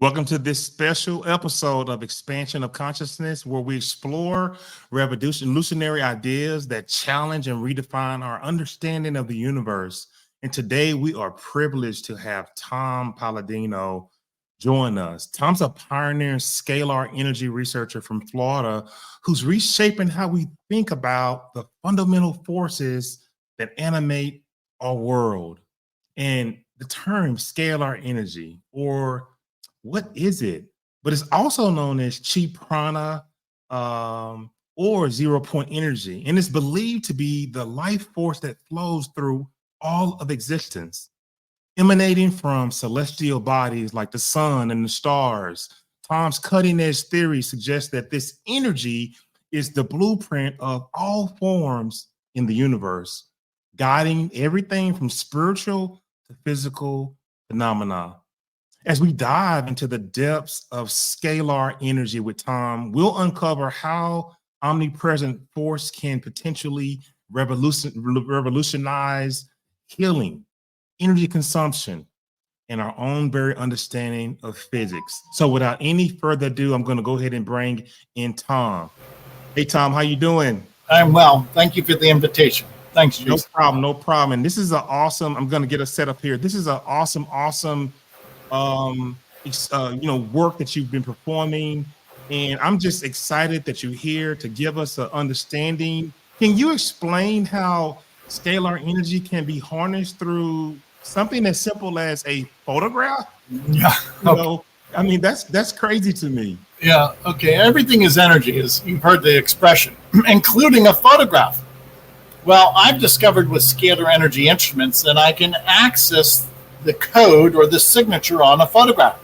Welcome to this special episode of Expansion of Consciousness, where we explore revolutionary ideas that challenge and redefine our understanding of the universe. And today we are privileged to have Tom Paladino join us. Tom's a pioneering scalar energy researcher from Florida who's reshaping how we think about the fundamental forces that animate our world. And the term scalar energy, or what is it? But it's also known as chi prana or 0 point energy. And it's believed to be the life force that flows through all of existence, emanating from celestial bodies like the sun and the stars. Tom's cutting edge theory suggests that this energy is the blueprint of all forms in the universe, guiding everything from spiritual to physical phenomena. As we dive into the depths of scalar energy with Tom, we'll uncover how omnipresent force can potentially revolutionize healing, energy consumption, and our own very understanding of physics. So without any further ado, I'm going to go ahead and bring in Tom. Hey, Tom, how you doing? I'm well. Thank you for the invitation. Thanks, Jason. No problem, no problem. And this is an awesome, I'm going to get us set up here. This is an awesome work that you've been performing, and I'm just excited that you're here to give us an understanding. Can you explain how scalar energy can be harnessed through something as simple as a photograph? Yeah. I mean, that's crazy to me. Yeah. Okay. Everything is energy, as you've heard the expression, including a photograph. Well, I've discovered with scalar energy instruments that I can access the code or the signature on a photograph.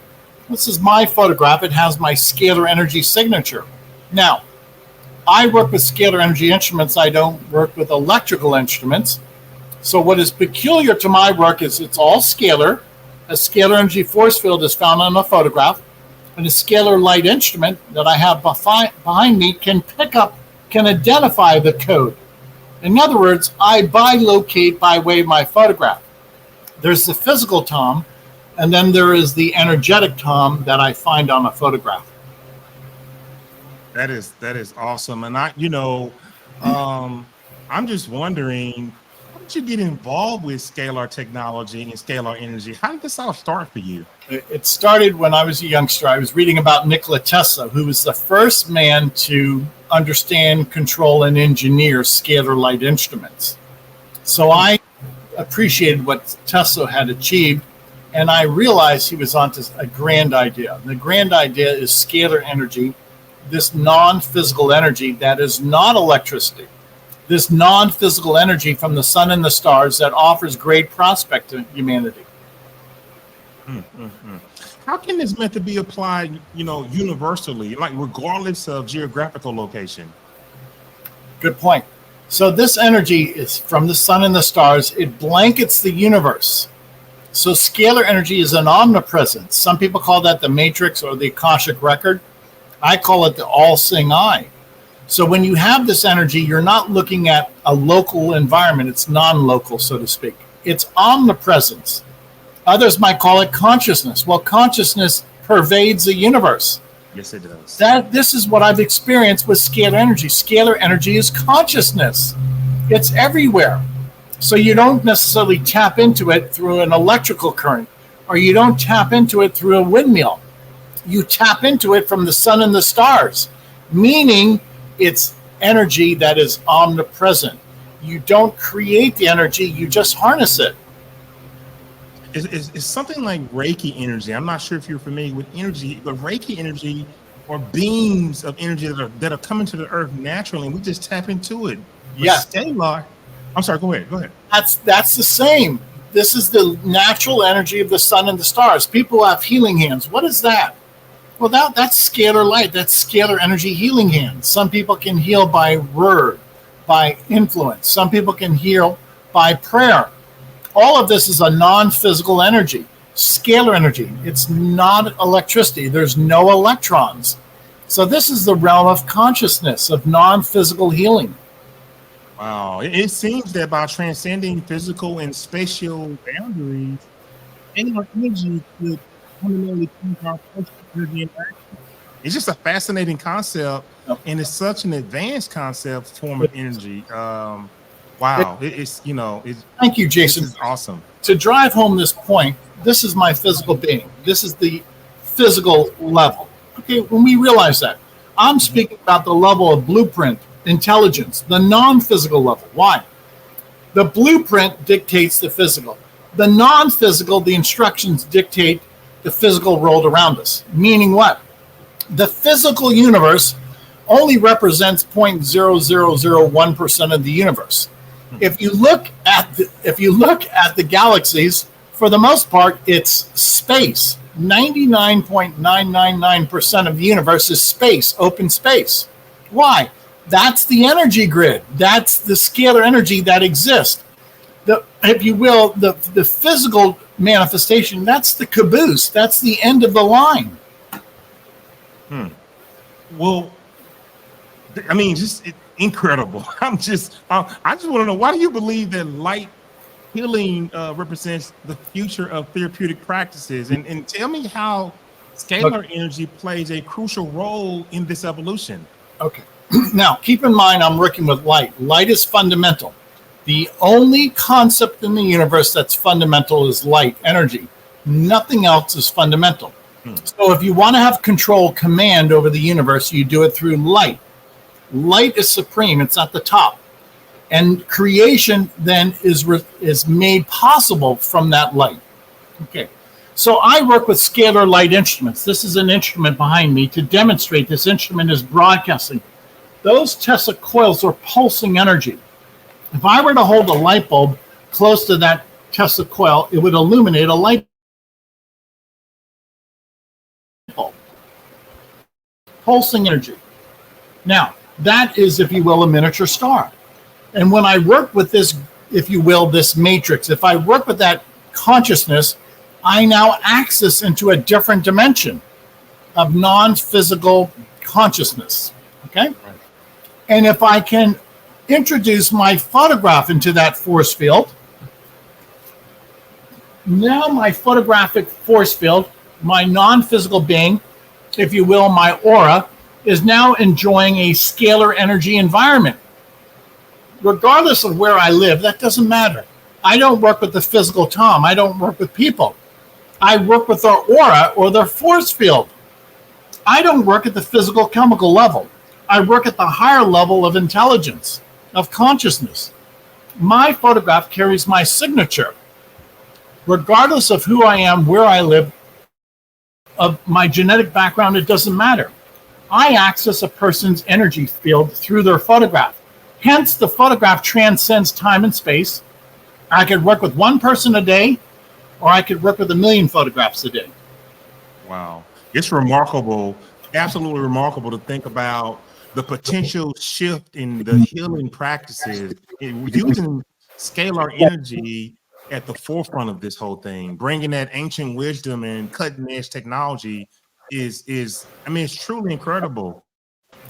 This is my photograph. It has my scalar energy signature. Now, I work with scalar energy instruments. I don't work with electrical instruments. So what is peculiar to my work is it's all scalar. A scalar energy force field is found on a photograph, and a scalar light instrument that I have behind me can identify the code. In other words, I bilocate by way of my photograph. There's the physical Tom, and then there is the energetic Tom that I find on a photograph. That is awesome. And I'm just wondering, how did you get involved with scalar technology and scalar energy? How did this all start for you? It started when I was a youngster. I was reading about Nikola Tesla, who was the first man to understand, control, and engineer scalar light instruments. So I appreciated what Tesla had achieved, and I realized he was onto a grand idea. And the grand idea is scalar energy, this non-physical energy that is not electricity, this non-physical energy from the sun and the stars that offers great prospect to humanity. How can this method be applied, universally, like regardless of geographical location? Good point. So this energy is from the sun and the stars. It blankets the universe. So scalar energy is an omnipresence. Some people call that the matrix or the Akashic record. I call it the all-seeing eye. So when you have this energy, you're not looking at a local environment. It's non-local, so to speak. It's omnipresence. Others might call it consciousness. Well, consciousness pervades the universe. Yes, it does. This is what I've experienced with scalar energy. Scalar energy is consciousness. It's everywhere. So you don't necessarily tap into it through an electrical current, or you don't tap into it through a windmill. You tap into it from the sun and the stars, meaning it's energy that is omnipresent. You don't create the energy, you just harness it. It's something like Reiki energy. I'm not sure if you're familiar with energy, but Reiki energy or beams of energy that are coming to the earth naturally, and we just tap into it. Yeah. Scalar. I'm sorry, go ahead. That's the same. This is the natural energy of the sun and the stars. People have healing hands. What is that? Well, that's scalar light. That's scalar energy healing hands. Some people can heal by word, by influence. Some people can heal by prayer. All of this is a non-physical energy, scalar energy. It's not electricity. There's no electrons. So this is the realm of consciousness, of non-physical healing. Wow. It seems that by transcending physical and spatial boundaries, energy could fundamentally change our approach to energy interaction. It's just a fascinating concept, and it's such an advanced concept form of energy. Wow, it's Thank you, Jason. This is awesome. To drive home this point, this is my physical being. This is the physical level. Okay, when we realize that, I'm speaking about the level of blueprint, intelligence, the non-physical level. Why? The blueprint dictates the physical. The non-physical, the instructions dictate the physical world around us. Meaning what? The physical universe only represents 0.0001% of the universe. If you look at the galaxies, for the most part, it's space. 99.999% of the universe is space, open space. Why? That's the energy grid. That's the scalar energy that exists. If you will, the physical manifestation, that's the caboose. That's the end of the line. Well, I mean, just incredible. I just want to know, why do you believe that light healing represents the future of therapeutic practices? And tell me how scalar energy plays a crucial role in this evolution. Okay. Now, keep in mind, I'm working with light. Light is fundamental. The only concept in the universe that's fundamental is light, energy. Nothing else is fundamental. So if you want to have control, command over the universe, you do it through light. Light is supreme. It's at the top. And creation then is made possible from that light. Okay. So I work with scalar light instruments. This is an instrument behind me to demonstrate. This instrument is broadcasting. Those Tesla coils are pulsing energy. If I were to hold a light bulb close to that Tesla coil, it would illuminate a light bulb. Pulsing energy. Now, that is, if you will, a miniature star. And when I work with this, if you will, this matrix, if I work with that consciousness, I now access into a different dimension of non-physical consciousness. Okay? Right. And if I can introduce my photograph into that force field, now my photographic force field, my non-physical being, if you will, my aura, is now enjoying a scalar energy environment. Regardless of where I live, that doesn't matter. I don't work with the physical Tom. I don't work with people. I work with their aura or their force field. I don't work at the physical chemical level. I work at the higher level of intelligence, of consciousness. My photograph carries my signature. Regardless of who I am, where I live, of my genetic background, it doesn't matter. I access a person's energy field through their photograph. Hence, the photograph transcends time and space. I could work with one person a day, or I could work with 1 million photographs a day. Wow. It's remarkable, absolutely remarkable to think about the potential shift in the healing practices, using scalar energy at the forefront of this whole thing, bringing that ancient wisdom and cutting edge technology is I mean, it's truly incredible.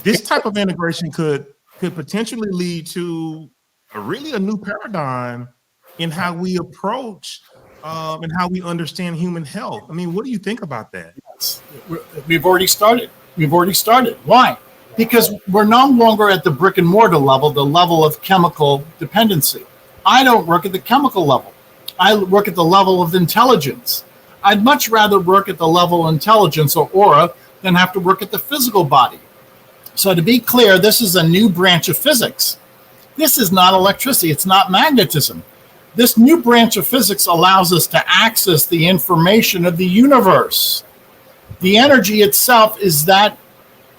This type of integration could potentially lead to a new paradigm in how we approach and how we understand human health. I mean, what do you think about that? We've already started. Why? Because we're no longer at the brick and mortar level, the level of chemical dependency. I don't work at the chemical level. I work at the level of intelligence. I'd much rather work at the level of intelligence or aura than have to work at the physical body. So to be clear, this is a new branch of physics. This is not electricity. It's not magnetism. This new branch of physics allows us to access the information of the universe. The energy itself is that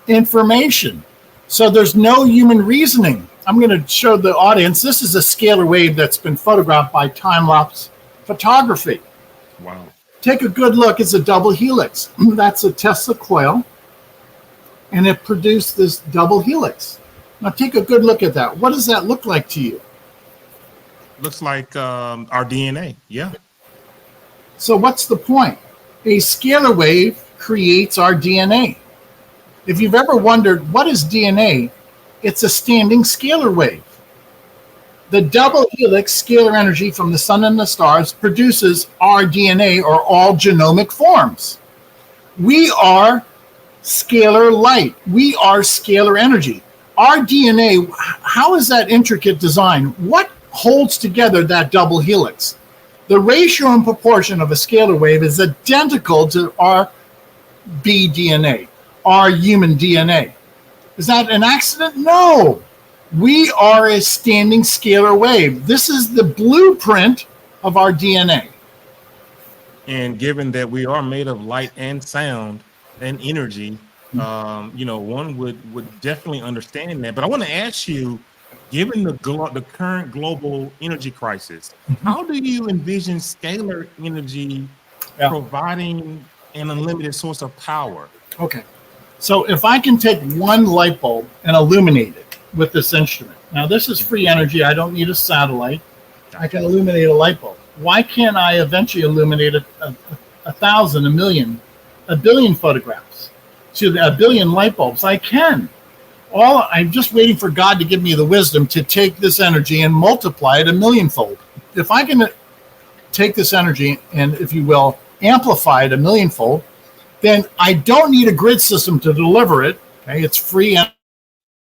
information. So there's no human reasoning. I'm going to show the audience. This is a scalar wave that's been photographed by time-lapse photography. Wow. Take a good look. It's a double helix. That's a Tesla coil, and it produced this double helix. Now take a good look at that. What does that look like to you? Looks like our DNA. Yeah. So what's the point? A scalar wave creates our DNA. If you've ever wondered what is DNA, it's a standing scalar wave. The double helix scalar energy from the sun and the stars produces our DNA, or all genomic forms. We are scalar light. We are scalar energy. Our DNA, how is that intricate design? What holds together that double helix? The ratio and proportion of a scalar wave is identical to our BDNA, our human DNA. Is that an accident? No. We are a standing scalar wave. This is the blueprint of our DNA. And given that we are made of light and sound and energy, one would definitely understand that. But I want to ask you, given the current global energy crisis, how do you envision scalar energy providing an unlimited source of power? Okay. So if I can take one light bulb and illuminate it with this instrument. Now, this is free energy. I don't need a satellite. I can illuminate a light bulb. Why can't I eventually illuminate a 1,000, a million, a billion photographs? To a billion light bulbs? I can. I'm just waiting for God to give me the wisdom to take this energy and multiply it a millionfold. If I can take this energy and, if you will, amplify it a millionfold, then I don't need a grid system to deliver it. Okay? It's free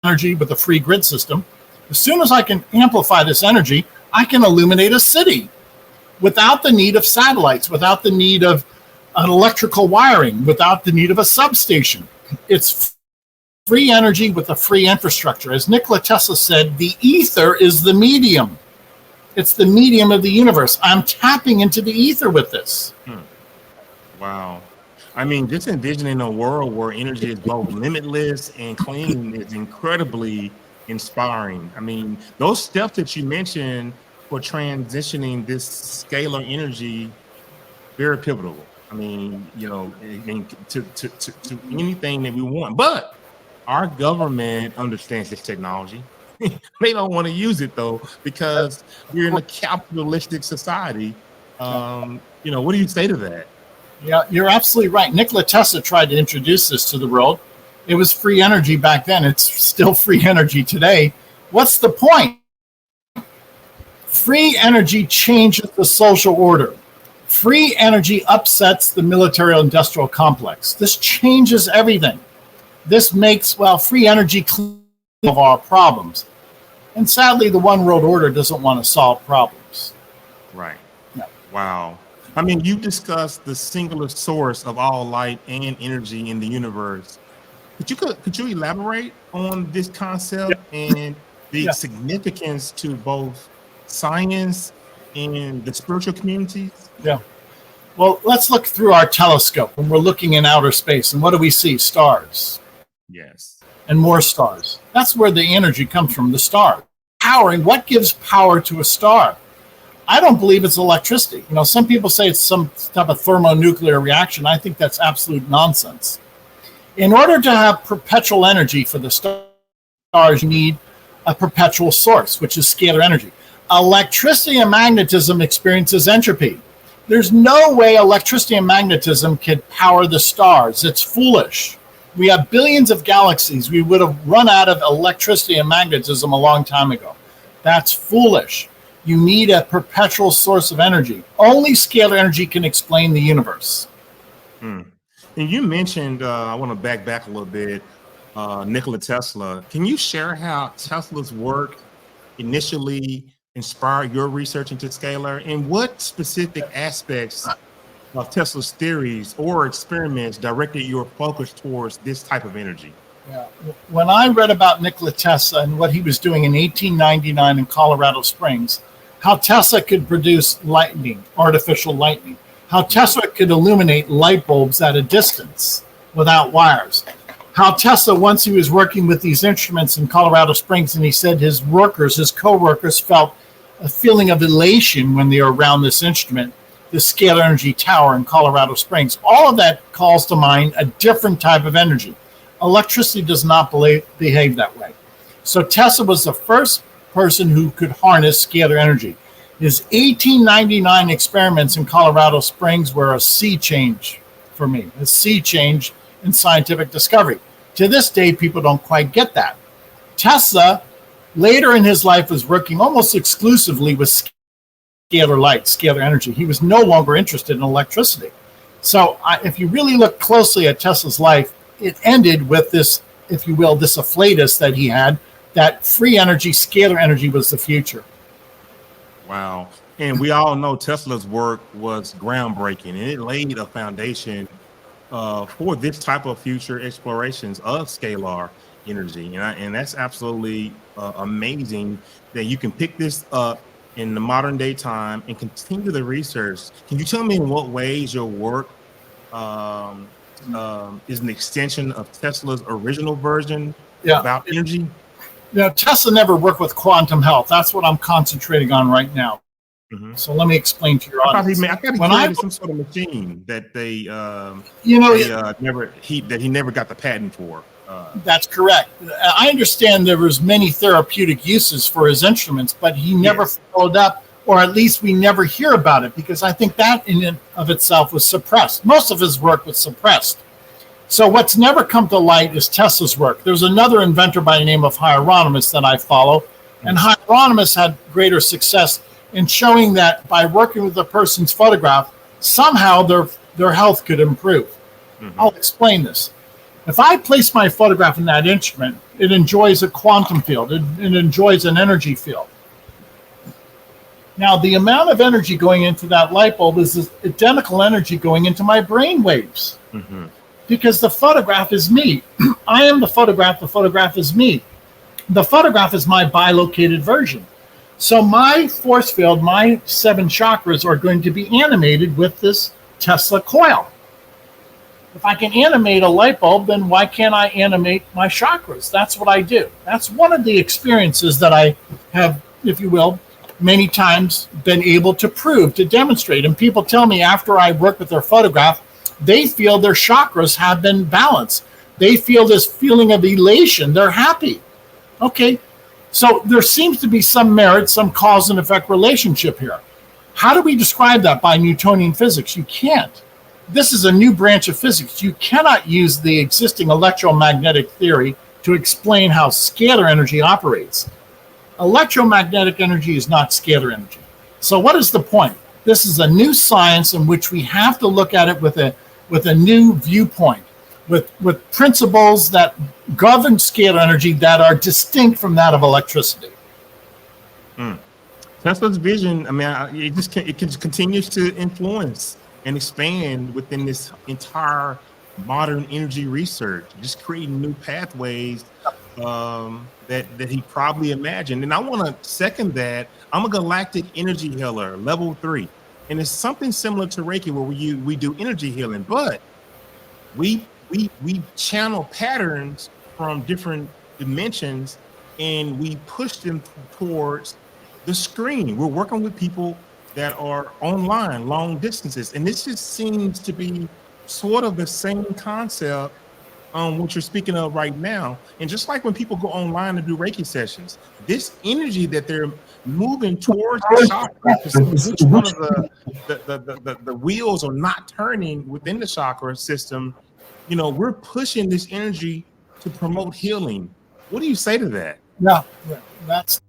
energy with a free grid system. As soon as I can amplify this energy, I can illuminate a city without the need of satellites, without the need of an electrical wiring, without the need of a substation. It's free energy with a free infrastructure. As Nikola Tesla said, the ether is the medium. It's the medium of the universe. I'm tapping into the ether with this. Wow. I mean, just envisioning a world where energy is both limitless and clean is incredibly inspiring. I mean, those steps that you mentioned for transitioning this scalar energy, very pivotal. I mean, to anything that we want. But our government understands this technology. They don't want to use it, though, because we're in a capitalistic society. What do you say to that? Yeah, you're absolutely right. Nikola Tesla tried to introduce this to the world. It was free energy back then. It's still free energy today. What's the point? Free energy changes the social order. Free energy upsets the military-industrial complex. This changes everything. This makes, free energy clean of our problems. And sadly, the one world order doesn't want to solve problems. Right. No. Wow. I mean, you discussed the singular source of all light and energy in the universe. Could you elaborate on this concept and the significance to both science and the spiritual communities? Yeah. Well, let's look through our telescope when we're looking in outer space. And what do we see? Stars. Yes. And more stars. That's where the energy comes from, the star. Powering, what gives power to a star? I don't believe it's electricity. Some people say it's some type of thermonuclear reaction. I think that's absolute nonsense. In order to have perpetual energy for the stars, you need a perpetual source, which is scalar energy. Electricity and magnetism experiences entropy. There's no way electricity and magnetism could power the stars. It's foolish. We have billions of galaxies. We would have run out of electricity and magnetism a long time ago. That's foolish. You need a perpetual source of energy. Only scalar energy can explain the universe. And you mentioned, I want to back a little bit, Nikola Tesla. Can you share how Tesla's work initially inspired your research into scalar, and what specific aspects of Tesla's theories or experiments directed your focus towards this type of energy? Yeah. When I read about Nikola Tesla and what he was doing in 1899 in Colorado Springs, how Tesla could produce lightning, artificial lightning, how Tesla could illuminate light bulbs at a distance without wires, how Tesla, once he was working with these instruments in Colorado Springs, and he said his co-workers felt a feeling of elation when they were around this instrument, the Scalar Energy Tower in Colorado Springs. All of that calls to mind a different type of energy. Electricity does not behave that way. So Tesla was the first person who could harness scalar energy. His 1899 experiments in Colorado Springs were a sea change for me, a sea change in scientific discovery. To this day, people don't quite get that. Tesla, later in his life, was working almost exclusively with scalar light, scalar energy. He was no longer interested in electricity. So if you really look closely at Tesla's life, it ended with this, if you will, this afflatus that he had, that free energy, scalar energy was the future. Wow. And we all know Tesla's work was groundbreaking, and it laid a foundation for this type of future explorations of scalar energy. And that's absolutely amazing that you can pick this up in the modern day time and continue the research. Can you tell me in what ways your work is an extension of Tesla's original version about energy? Tesla never worked with quantum health. That's what I'm concentrating on right now. Mm-hmm. So let me explain to your audience. I thought he created some sort of machine that he never got the patent for. That's correct. I understand there was many therapeutic uses for his instruments, but he never followed up, or at least we never hear about it, because I think that in and of itself was suppressed. Most of his work was suppressed. So what's never come to light is Tesla's work. There's another inventor by the name of Hieronymus that I follow, and Hieronymus had greater success in showing that by working with a person's photograph, somehow their health could improve. Mm-hmm. I'll explain this. If I place my photograph in that instrument, it enjoys a quantum field. It enjoys an energy field. Now, the amount of energy going into that light bulb is identical energy going into my brain waves. Mm-hmm. Because the photograph is me. I am the photograph is me. The photograph is my bilocated version. So my force field, my 7 chakras are going to be animated with this Tesla coil. If I can animate a light bulb, then why can't I animate my chakras? That's what I do. That's one of the experiences that I have, if you will, many times been able to prove, to demonstrate. And people tell me after I work with their photograph, they feel their chakras have been balanced. They feel this feeling of elation. They're happy. Okay. So there seems to be some merit, some cause and effect relationship here. How do we describe that by Newtonian physics? You can't. This is a new branch of physics. You cannot use the existing electromagnetic theory to explain how scalar energy operates. Electromagnetic energy is not scalar energy. So what is the point? This is a new science in which we have to look at it with a new viewpoint, with principles that govern scalar energy that are distinct from that of electricity. Tesla's vision, it continues to influence and expand within this entire modern energy research, just creating new pathways that he probably imagined. And I want to second that. I'm a galactic energy healer, level 3. And it's something similar to Reiki where we do energy healing, but we channel patterns from different dimensions and we push them towards the screen. We're working with people that are online, long distances. And this just seems to be sort of the same concept what you're speaking of right now. And just like when people go online to do Reiki sessions, this energy that they're moving towards the chakra to see which one of the wheels are not turning within the chakra system, we're pushing this energy to promote healing. What do you say to that? Yeah, that's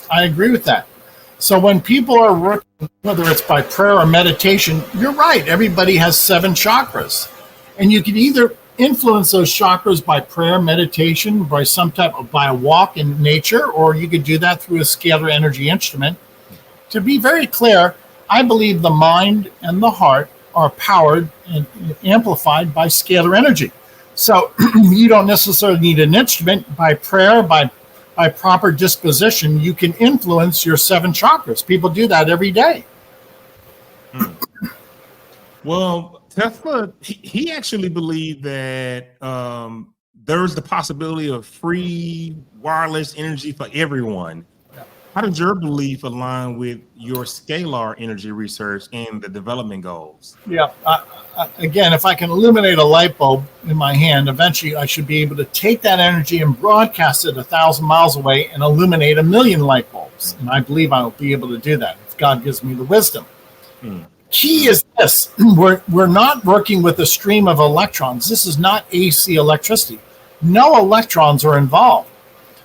I agree with that. So when people are working, whether it's by prayer or meditation, you're right. Everybody has 7 chakras. And you can either influence those chakras by prayer, meditation, by by a walk in nature, or you could do that through a scalar energy instrument. To be very clear, I believe the mind and the heart are powered and amplified by scalar energy. So you don't necessarily need an instrument. By prayer, by proper disposition, you can influence your 7 chakras. People do that every day. Well, Tesla, he actually believed that there's the possibility of free wireless energy for everyone. How does your belief align with your scalar energy research and the development goals? Yeah. Again, if I can illuminate a light bulb in my hand, eventually I should be able to take that energy and broadcast it 1,000 miles away and illuminate 1,000,000 light bulbs. And I believe I will be able to do that if God gives me the wisdom. Key is this: we're not working with a stream of electrons. This is not AC electricity. No electrons are involved.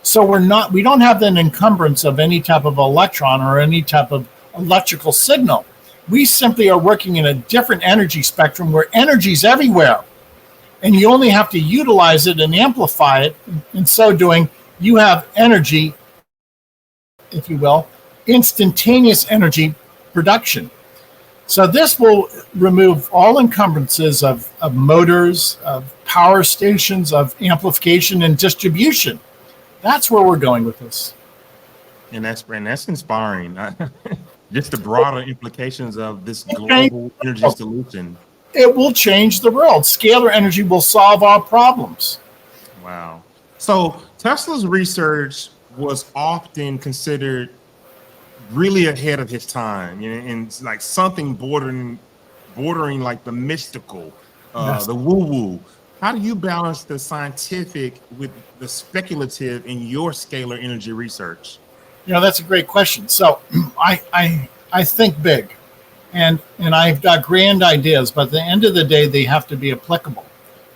So we don't have an encumbrance of any type of electron or any type of electrical signal. We simply are working in a different energy spectrum where energy is everywhere. And you only have to utilize it and amplify it. In so doing, you have energy, if you will, instantaneous energy production. So this will remove all encumbrances of motors, of power stations, of amplification and distribution. That's where we're going with this. And that's inspiring. Just the broader implications of this global energy solution. It will change the world. Scalar energy will solve our problems. Wow. So Tesla's research was often considered really ahead of his time, and like something bordering like the mystical, Yes. the woo-woo. How do you balance the scientific with the speculative in your scalar energy research? That's a great question. So I think big, and I've got grand ideas, but at the end of the day, they have to be applicable.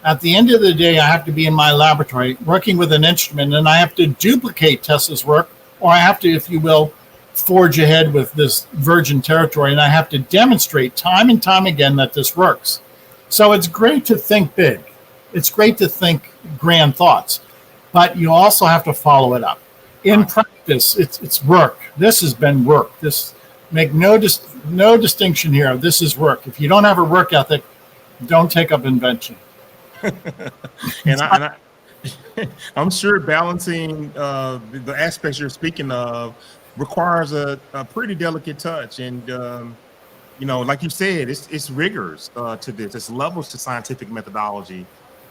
At the end of the day, I have to be in my laboratory working with an instrument, and I have to duplicate Tesla's work, or I have to, if you will, forge ahead with this virgin territory, and I have to demonstrate time and time again that this works. So it's great to think big. It's great to think grand thoughts, but you also have to follow it up. In practice, it's work. This has been work. This make no distinction here. This is work. If you don't have a work ethic, don't take up invention. I'm sure balancing the aspects you're speaking of requires a pretty delicate touch, and like you said, it's rigors to this. It's levels to scientific methodology,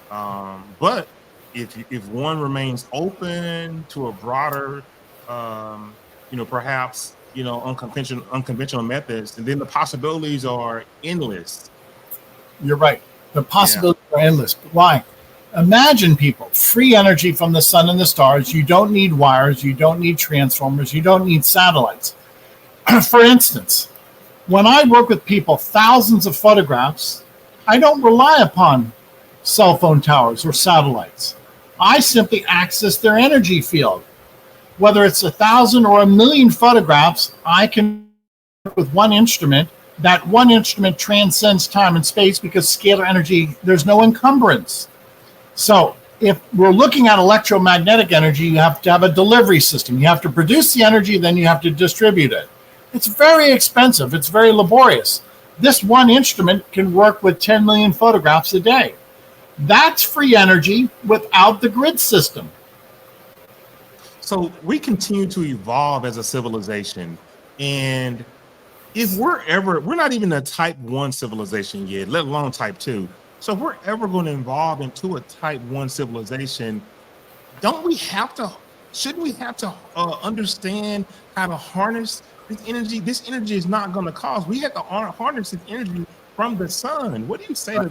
but if one remains open to a broader, perhaps unconventional methods, and then the possibilities are endless. You're right. The possibilities are endless. But why? Imagine people, free energy from the sun and the stars. You don't need wires. You don't need transformers. You don't need satellites. For instance, when I work with people, thousands of photographs, I don't rely upon cell phone towers or satellites. I simply access their energy field. Whether it's 1,000 or 1,000,000 photographs, I can work with one instrument. That one instrument transcends time and space because scalar energy, there's no encumbrance. So if we're looking at electromagnetic energy, you have to have a delivery system. You have to produce the energy, then you have to distribute it. It's very expensive. It's very laborious. This one instrument can work with 10 million photographs a day. That's free energy without the grid system. So we continue to evolve as a civilization. And if we're not even a type 1 civilization yet, let alone type 2. So if we're ever going to evolve into a type 1 civilization, shouldn't we have to understand how to harness this energy? This energy is not going to cost. We have to harness this energy from the sun. What do you say to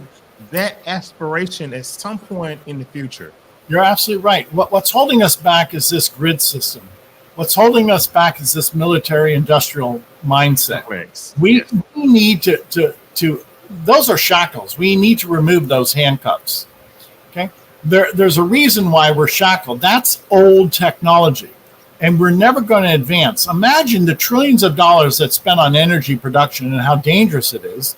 that aspiration at some point in the future? You're absolutely right. What's holding us back is this grid system. What's holding us back is this military-industrial mindset. Correct. We need to those are shackles. We need to remove those handcuffs. Okay? There's a reason why we're shackled. That's old technology, and we're never going to advance. Imagine the trillions of dollars that's spent on energy production and how dangerous it is.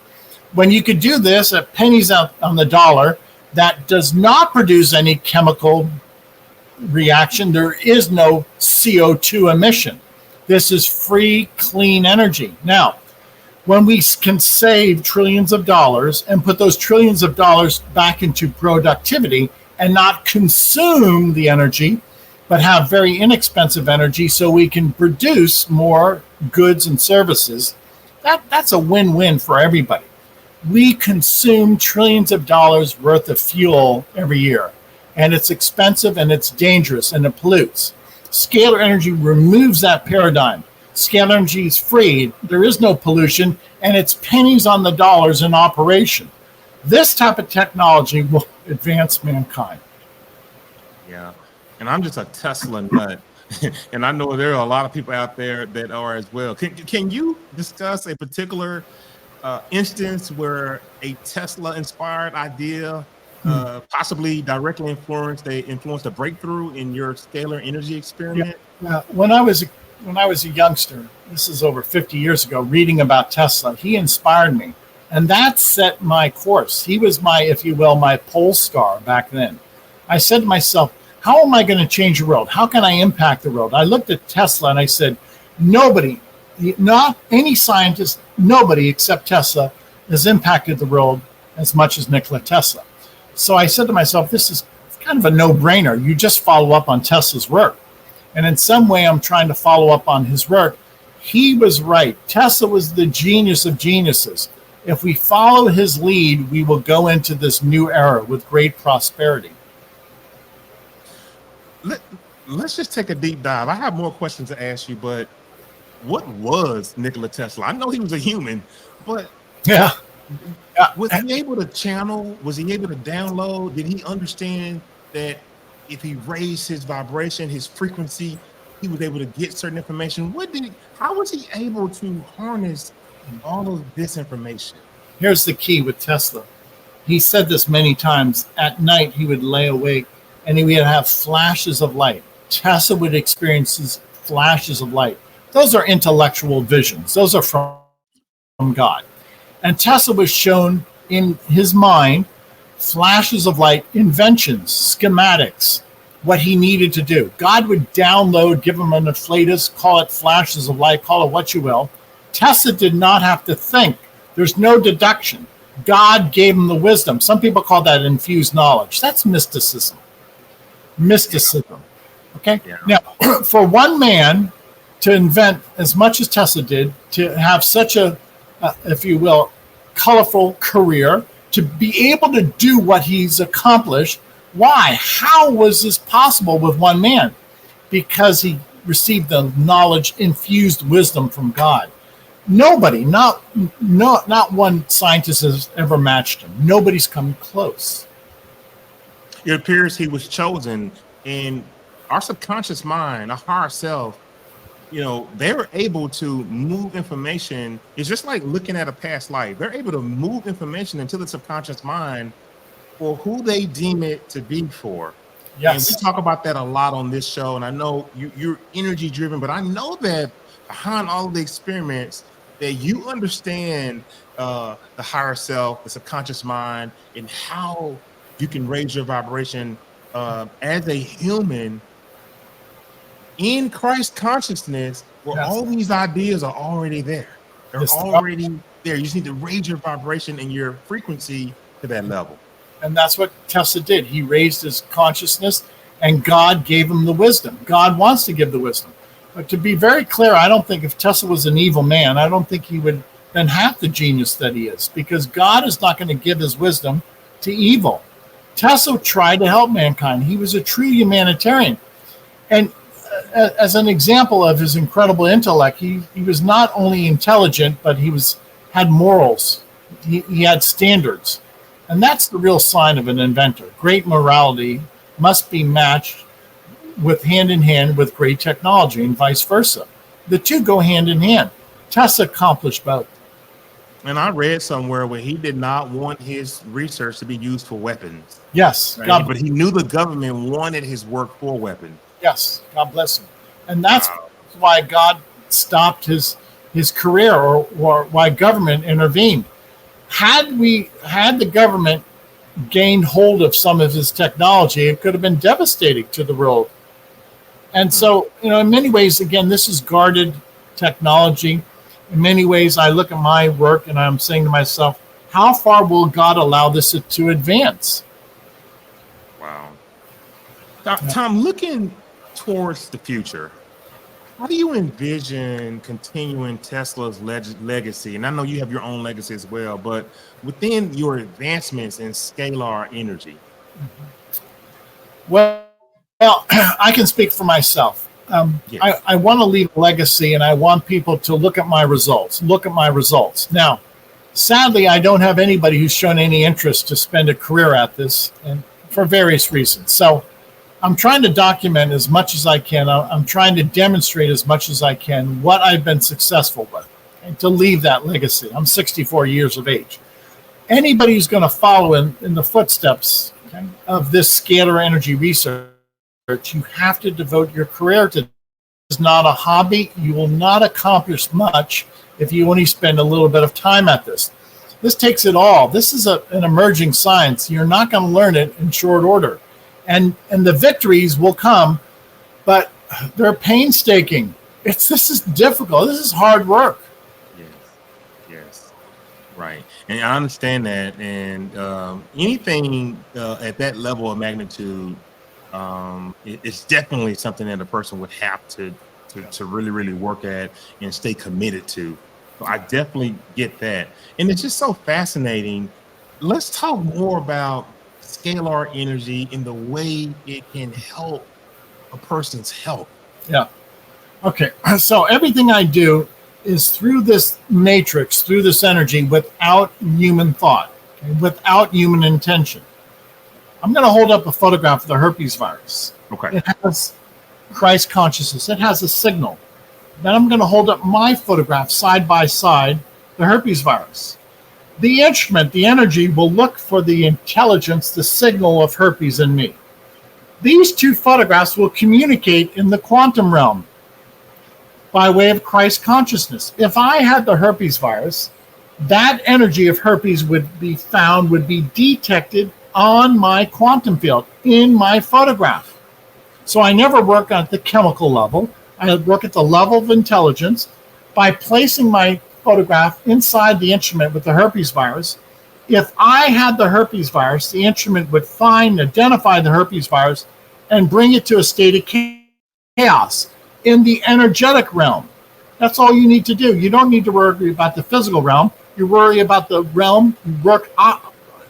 When you could do this at pennies out on the dollar, that does not produce any chemical reaction. There is no CO2 emission. This is free, clean energy. Now, when we can save trillions of dollars and put those trillions of dollars back into productivity and not consume the energy, but have very inexpensive energy so we can produce more goods and services, that's a win-win for everybody. We consume trillions of dollars worth of fuel every year, and it's expensive and it's dangerous and it pollutes. Scalar energy removes that paradigm. Scalar energy is free. There is no pollution, and it's pennies on the dollars in operation. This type of technology will advance mankind. Yeah, and I'm just a Tesla nut, and I know there are a lot of people out there that are as well. Can you discuss a particular instance where a Tesla-inspired idea possibly directly influenced a breakthrough in your scalar energy experiment? Yeah. When I was when I was a youngster, this is over 50 years ago, reading about Tesla, he inspired me. And that set my course. He was my, if you will, my pole star back then. I said to myself, how am I going to change the world? How can I impact the world? I looked at Tesla and I said, nobody, not any scientist, nobody except Tesla has impacted the world as much as Nikola Tesla. So I said to myself, this is kind of a no-brainer. You just follow up on Tesla's work. And in some way, I'm trying to follow up on his work. He was right. Tesla was the genius of geniuses. If we follow his lead, we will go into this new era with great prosperity. Let's just take a deep dive. I have more questions to ask you, but what was Nikola Tesla? I know he was a human, but Yeah. was he able to channel? Was he able to download? Did he understand that if he raised his vibration, his frequency, he was able to get certain information? How was he able to harness all of this information? Here's the key with Tesla. He said this many times. At night, he would lay awake and he would have flashes of light. Tesla would experience these flashes of light. Those are intellectual visions. Those are from God. And Tesla was shown in his mind flashes of light, inventions, schematics, what he needed to do. God would download, give him an inflatus, call it flashes of light, call it what you will. Tesla did not have to think. There's no deduction. God gave him the wisdom. Some people call that infused knowledge. That's mysticism. Mysticism. Okay? Yeah. Now, for one man to invent as much as Tesla did, to have such a, if you will, colorful career, to be able to do what he's accomplished, why? How was this possible with one man? Because he received the knowledge, infused wisdom from God. Nobody, not one scientist has ever matched him. Nobody's come close. It appears he was chosen in our subconscious mind, our higher self. They were able to move information. It's just like looking at a past life. They're able to move information into the subconscious mind for who they deem it to be for. Yes. And we talk about that a lot on this show. And I know you're energy driven, but I know that behind all of the experiments that you understand the higher self, the subconscious mind, and how you can raise your vibration as a human in Christ consciousness, where Yes. all these ideas are already there. They're Yes. already there. You just need to raise your vibration and your frequency to that level. And that's what Tesla did. He raised his consciousness and God gave him the wisdom. God wants to give the wisdom. But to be very clear, I don't think if Tesla was an evil man, I don't think he would then have the genius that he is, because God is not going to give his wisdom to evil. Tesla tried to help mankind. He was a true humanitarian. And as an example of his incredible intellect, he was not only intelligent, but he had morals. He had standards. And that's the real sign of an inventor. Great morality must be matched with hand in hand with great technology and vice versa. The two go hand in hand. Tesla accomplished both. And I read somewhere where he did not want his research to be used for weapons. Yes, Right? But he knew the government wanted his work for weapons. Yes, God bless him. And that's why God stopped his career, or why government intervened. Had the government gained hold of some of his technology, it could have been devastating to the world. And so, in many ways, again, this is guarded technology. In many ways, I look at my work and I'm saying to myself, how far will God allow this to advance? Wow. Tom, looking towards the future, how do you envision continuing Tesla's legacy? And I know you have your own legacy as well, but within your advancements in scalar energy. Well, I can speak for myself. Yes. I want to leave a legacy, and I want people to look at my results. Now, sadly, I don't have anybody who's shown any interest to spend a career at this, and for various reasons. So I'm trying to document as much as I can. I'm trying to demonstrate as much as I can what I've been successful with, and to leave that legacy. I'm 64 years of age. Anybody who's going to follow in the footsteps, of this scalar energy research, you have to devote your career to not a hobby. You will not accomplish much if you only spend a little bit of time at this. This takes it all. This is an emerging science. You're not going to learn it in short order. And the victories will come, but they're painstaking. This is difficult. This is hard work. Yes. Right. And I understand that. And anything at that level of magnitude, it's definitely something that a person would have to really, really work at and stay committed to. So I definitely get that. And it's just so fascinating. Let's talk more about scalar energy and the way it can help a person's health. Yeah. Okay. So everything I do is through this matrix, through this energy, without human thought, okay, without human intention. I'm going to hold up a photograph of the herpes virus. Okay. It has Christ consciousness. It has a signal. Then I'm going to hold up my photograph side by side, the herpes virus. The instrument, the energy, will look for the intelligence, the signal of herpes in me. These two photographs will communicate in the quantum realm by way of Christ consciousness. If I had the herpes virus, that energy of herpes would be detected on my quantum field in my photograph. So I never work at the chemical level. I work at the level of intelligence by placing my photograph inside the instrument with the herpes virus. If I had the herpes virus, the instrument would identify the herpes virus and bring it to a state of chaos in the energetic realm. That's all you need to do. You don't need to worry about the physical realm. You worry about the realm, you work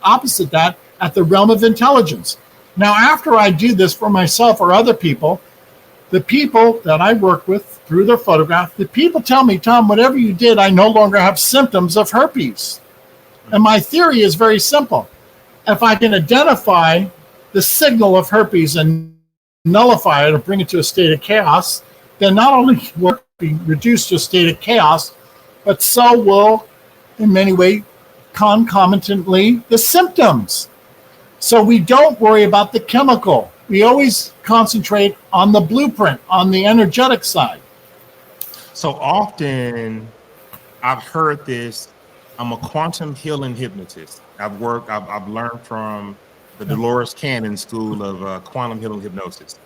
opposite that at the realm of intelligence. Now, after I do this for myself or other people, the people that I work with through their photograph, the people tell me, Tom, whatever you did, I no longer have symptoms of herpes. And my theory is very simple. If I can identify the signal of herpes and nullify it or bring it to a state of chaos, then not only will it be reduced to a state of chaos, but so will, in many ways, concomitantly, the symptoms. So we don't worry about the chemical. We always concentrate on the blueprint, on the energetic side. So often I've heard this. I'm a quantum healing hypnotist. I've learned from the Dolores Cannon School of Quantum Healing Hypnosis.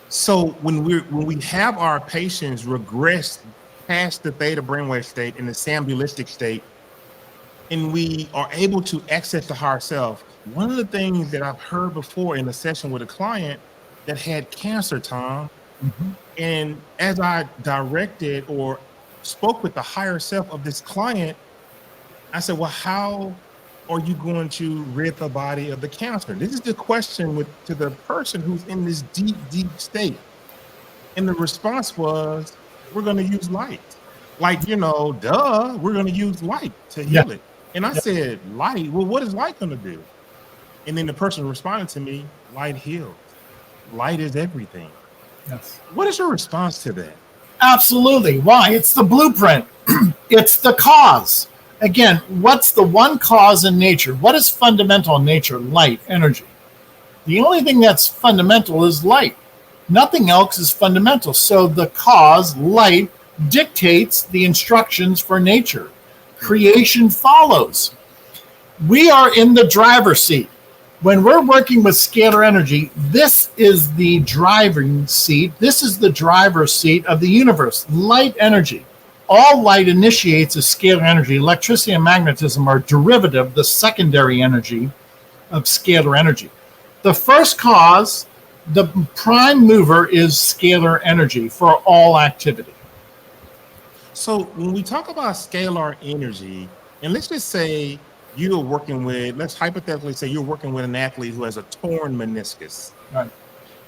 So when we have our patients regress past the theta brainwave state in the sambulistic state, and we are able to access the higher self, one of the things that I've heard before in a session with a client that had cancer, Tom, and as I directed or spoke with the higher self of this client, I said, well, how are you going to rid the body of the cancer? This is the question to the person who's in this deep, deep state. And the response was, we're going to use light. Like, we're going to use light to heal it. And I said, light? Well, what is light going to do? And then the person responded to me, light heals. Light is everything. Yes. What is your response to that? Absolutely. Why? It's the blueprint. It's the cause. Again, what's the one cause in nature? What is fundamental in nature? Light, energy. The only thing that's fundamental is light. Nothing else is fundamental. So the cause, light, dictates the instructions for nature. Creation follows. We are in the driver's seat. When we're working with scalar energy, this is the driving seat. This is the driver's seat of the universe, light energy. All light initiates as scalar energy. Electricity and magnetism are derivative, the secondary energy of scalar energy. The first cause, the prime mover, is scalar energy for all activity. So when we talk about scalar energy, and let's just say let's hypothetically say you're working with an athlete who has a torn meniscus. Right.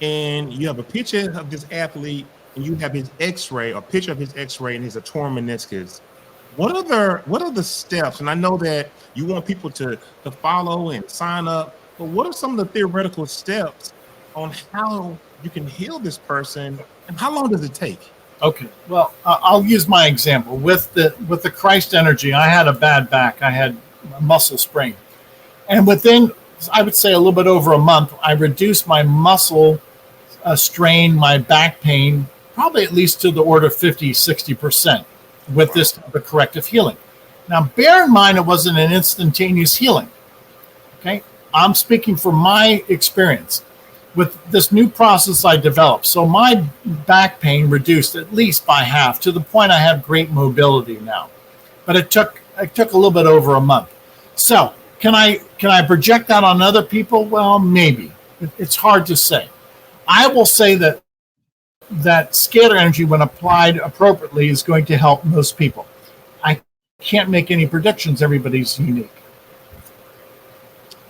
And you have a picture of this athlete and you have his x-ray, a picture of his x-ray and he's a torn meniscus. What are the steps? And I know that you want people to follow and sign up, but what are some of the theoretical steps on how you can heal this person and how long does it take? Okay, well, I'll use my example. With the Christ energy, I had a bad back. I had a muscle sprain. And within, I would say, a little bit over a month, I reduced my muscle strain, my back pain, probably at least to the order of 50, 60% with this type of corrective healing. Now, bear in mind, it wasn't an instantaneous healing. Okay, I'm speaking from my experience with this new process I developed. So my back pain reduced at least by half, to the point I have great mobility now. But it took a little bit over a month. So can I project that on other people? Well, maybe. It's hard to say. I will say that scalar energy, when applied appropriately, is going to help most people. I can't make any predictions. Everybody's unique.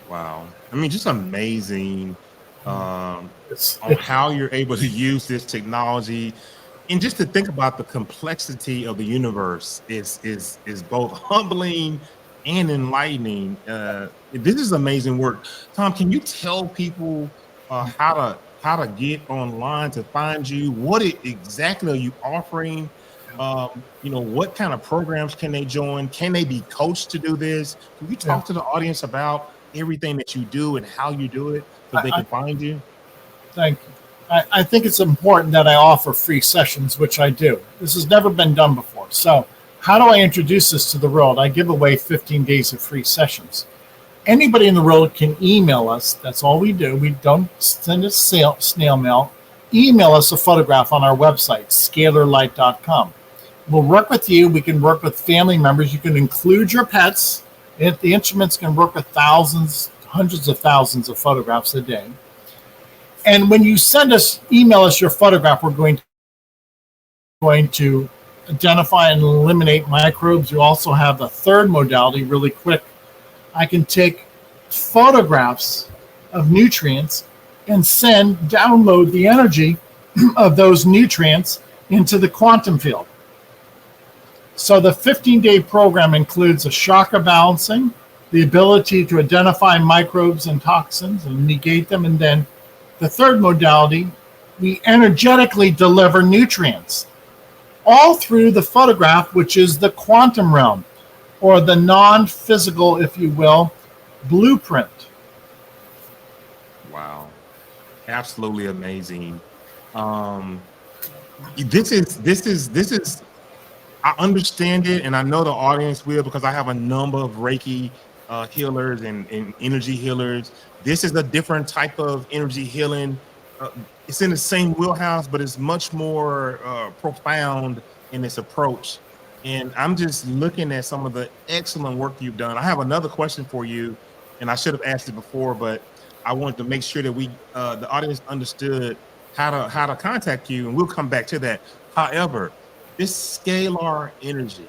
Wow. I mean, just amazing on how you're able to use this technology. And just to think about the complexity of the universe is both humbling and enlightening. This is amazing work. Tom, can you tell people how to get online to find you? What exactly are you offering? What kind of programs can they join? Can they be coached to do this? Can you talk to the audience about everything that you do and how you do it so they can find you? Thank you. I think it's important that I offer free sessions, which I do. This has never been done before. So how do I introduce this to the world? I give away 15 days of free sessions. Anybody in the world can email us. That's all we do. We don't send a snail mail. Email us a photograph on our website, scalarlight.com. We'll work with you. We can work with family members. You can include your pets. The instruments can work with thousands, hundreds of thousands of photographs a day. And when you email us your photograph, we're going to identify and eliminate microbes. You also have a third modality, really quick. I can take photographs of nutrients and download the energy of those nutrients into the quantum field. So the 15-day program includes a chakra balancing, the ability to identify microbes and toxins and negate them, and then the third modality, we energetically deliver nutrients all through the photograph, which is the quantum realm, or the non-physical, if you will, blueprint. Wow. Absolutely amazing. This is I understand it, and I know the audience will, because I have a number of Reiki healers and energy healers. This is a different type of energy healing. It's in the same wheelhouse, but it's much more profound in its approach. And I'm just looking at some of the excellent work you've done. I have another question for you, and I should have asked it before, but I wanted to make sure that the audience understood how to contact you, and we'll come back to that. However, this scalar energy,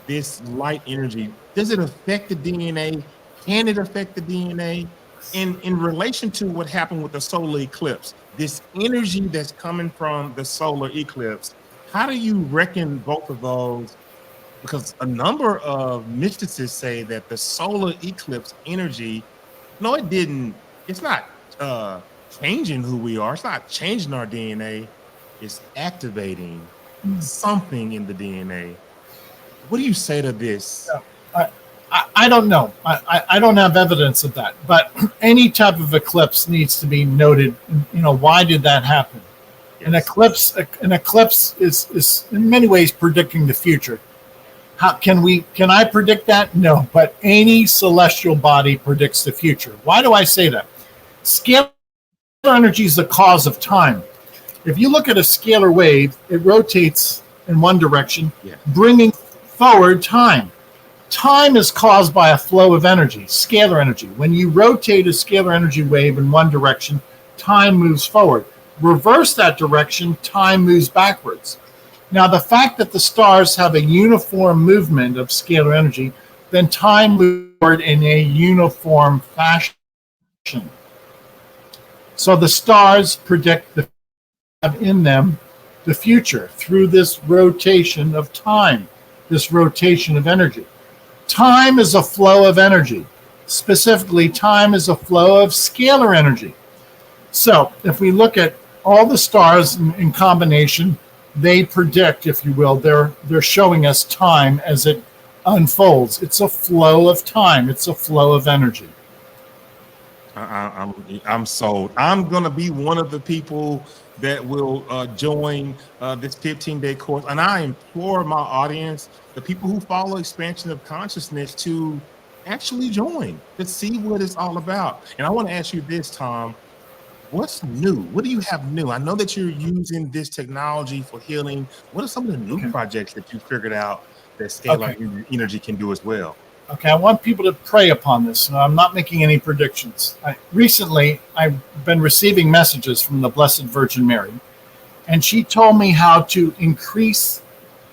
this light energy, does it affect the DNA? Can it affect the DNA? And in relation to what happened with the solar eclipse, this energy that's coming from the solar eclipse, how do you reckon both of those? Because a number of mysticists say that the solar eclipse energy, no, it's not changing who we are. It's not changing our DNA. It's activating something in the DNA. What do you say to this? I don't know. I don't have evidence of that. But any type of eclipse needs to be noted. Why did that happen? Yes. An eclipse is in many ways predicting the future. Can I predict that? No, but any celestial body predicts the future. Why do I say that? Scalar energy is the cause of time. If you look at a scalar wave, it rotates in one direction, bringing forward time. Time is caused by a flow of energy, scalar energy. When you rotate a scalar energy wave in one direction, time moves forward. Reverse that direction, time moves backwards. Now, the fact that the stars have a uniform movement of scalar energy, then time moves forward in a uniform fashion. So the stars predict in them the future through this rotation of time, this rotation of energy. Time is a flow of energy. Specifically, time is a flow of scalar energy. So if we look at all the stars in combination, they predict, if you will, they're showing us time as it unfolds. It's a flow of time. It's a flow of energy. I'm sold. I'm gonna be one of the people that will join this 15-day course, and I implore my audience, the people who follow expansion of consciousness, to actually join to see what it's all about. And I want to ask you this, Tom: what's new? What do you have new? I know that you're using this technology for healing. What are some of the new Okay. projects that you figured out that Scalar Energy can do as well? Okay, I want people to pray upon this. I'm not making any predictions. Recently, I've been receiving messages from the Blessed Virgin Mary, and she told me how to increase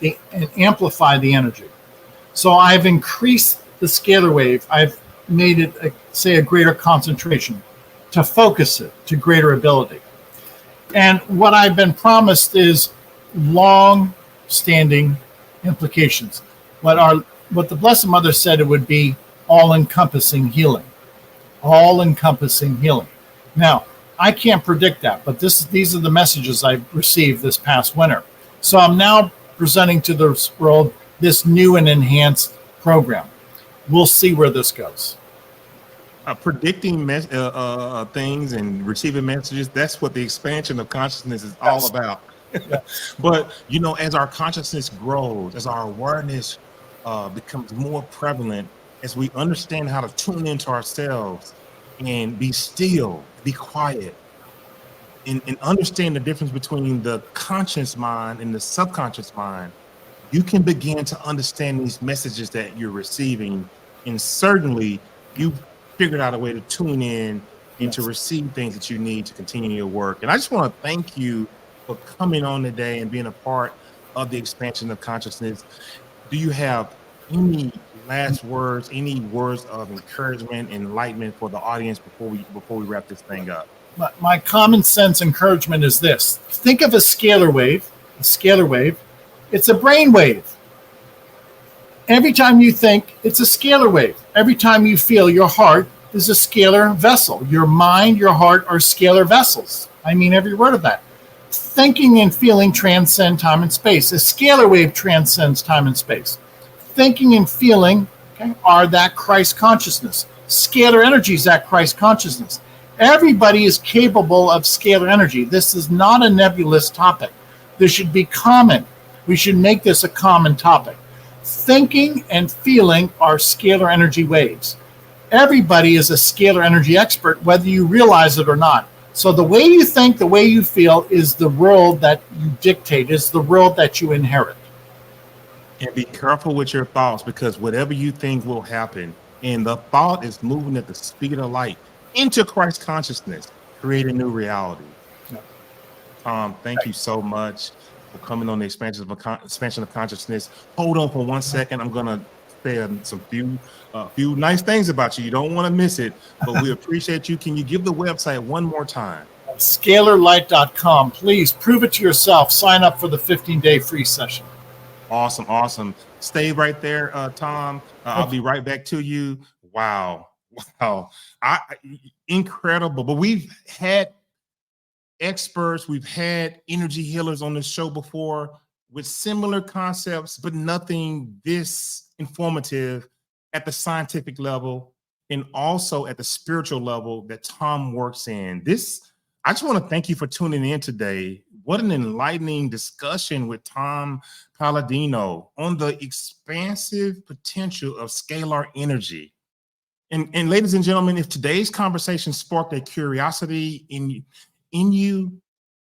and amplify the energy. So I've increased the scalar wave. I've made it, say, a greater concentration, to focus it to greater ability. And what I've been promised is long-standing implications. What the Blessed Mother said, it would be all-encompassing healing. All-encompassing healing. Now, I can't predict that, but these are the messages I've received this past winter. So I'm now presenting to the world this new and enhanced program. We'll see where this goes. Predicting things and receiving messages, that's what the expansion of consciousness is all about. But, you know, as our consciousness grows, as our awareness becomes more prevalent, as we understand how to tune into ourselves and be still, be quiet, and understand the difference between the conscious mind and the subconscious mind, you can begin to understand these messages that you're receiving. And certainly you've figured out a way to tune in and to receive things that you need to continue your work. And I just want to thank you for coming on today and being a part of the expansion of consciousness. Do you have any last words, any words of encouragement, enlightenment for the audience before we wrap this thing up? My common sense encouragement is this. Think of a scalar wave. A scalar wave. It's a brain wave. Every time you think, it's a scalar wave. Every time you feel, your heart is a scalar vessel. Your mind, your heart are scalar vessels. I mean every word of that. Thinking and feeling transcend time and space. A scalar wave transcends time and space. Thinking and feeling, are that Christ consciousness. Scalar energy is that Christ consciousness. Everybody is capable of scalar energy. This is not a nebulous topic. This should be common. We should make this a common topic. Thinking and feeling are scalar energy waves. Everybody is a scalar energy expert, whether you realize it or not. So the way you think, the way you feel is the world that you dictate, is the world that you inherit. And be careful with your thoughts, because whatever you think will happen. And the thought is moving at the speed of light into Christ consciousness, creating new reality. Tom, thank you so much for coming on the expansion of consciousness. Hold on for 1 second. I'm going to say some few nice things about you. You don't want to miss it, but we appreciate you. Can you give the website one more time? Scalarlight.com. Please prove it to yourself. Sign up for the 15-day free session. Awesome. Awesome. Stay right there, Tom. I'll be right back to you. Wow. Incredible. But we've had experts, we've had energy healers on the show before with similar concepts, but nothing this informative at the scientific level and also at the spiritual level that Tom works in. I just want to thank you for tuning in today. What an enlightening discussion with Tom Paladino on the expansive potential of scalar energy. And ladies and gentlemen, if today's conversation sparked a curiosity in you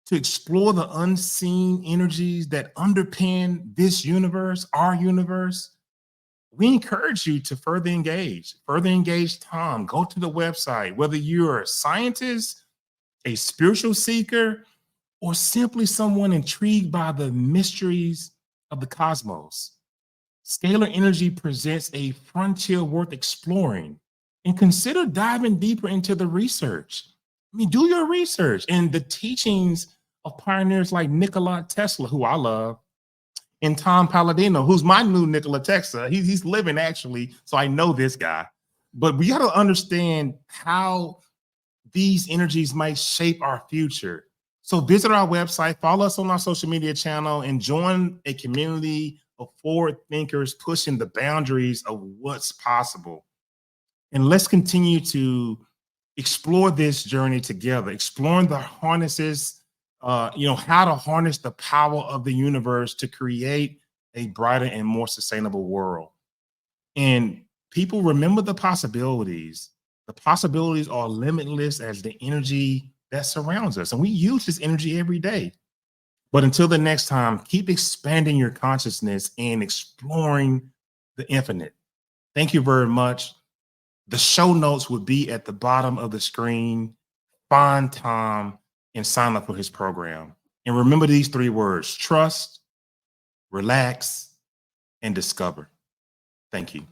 to explore the unseen energies that underpin this universe, our universe, we encourage you to further engage Tom. Go to the website, whether you're a scientist, a spiritual seeker, or simply someone intrigued by the mysteries of the cosmos. Scalar energy presents a frontier worth exploring, and consider diving deeper into the research. I mean, do your research and the teachings of pioneers like Nikola Tesla, who I love, and Tom Paladino, who's my new Nikola Tesla. He's living, actually, so I know this guy. But we got to understand how these energies might shape our future. So visit our website, follow us on our social media channel, and join a community of forward thinkers pushing the boundaries of what's possible. And let's continue to explore this journey together, exploring the harnesses, how to harness the power of the universe to create a brighter and more sustainable world. And people, remember the possibilities. The possibilities are limitless as the energy that surrounds us. And we use this energy every day. But until the next time, keep expanding your consciousness and exploring the infinite. Thank you very much. The show notes would be at the bottom of the screen. Find Tom and sign up for his program. And remember these 3 words: trust, relax, and discover. Thank you.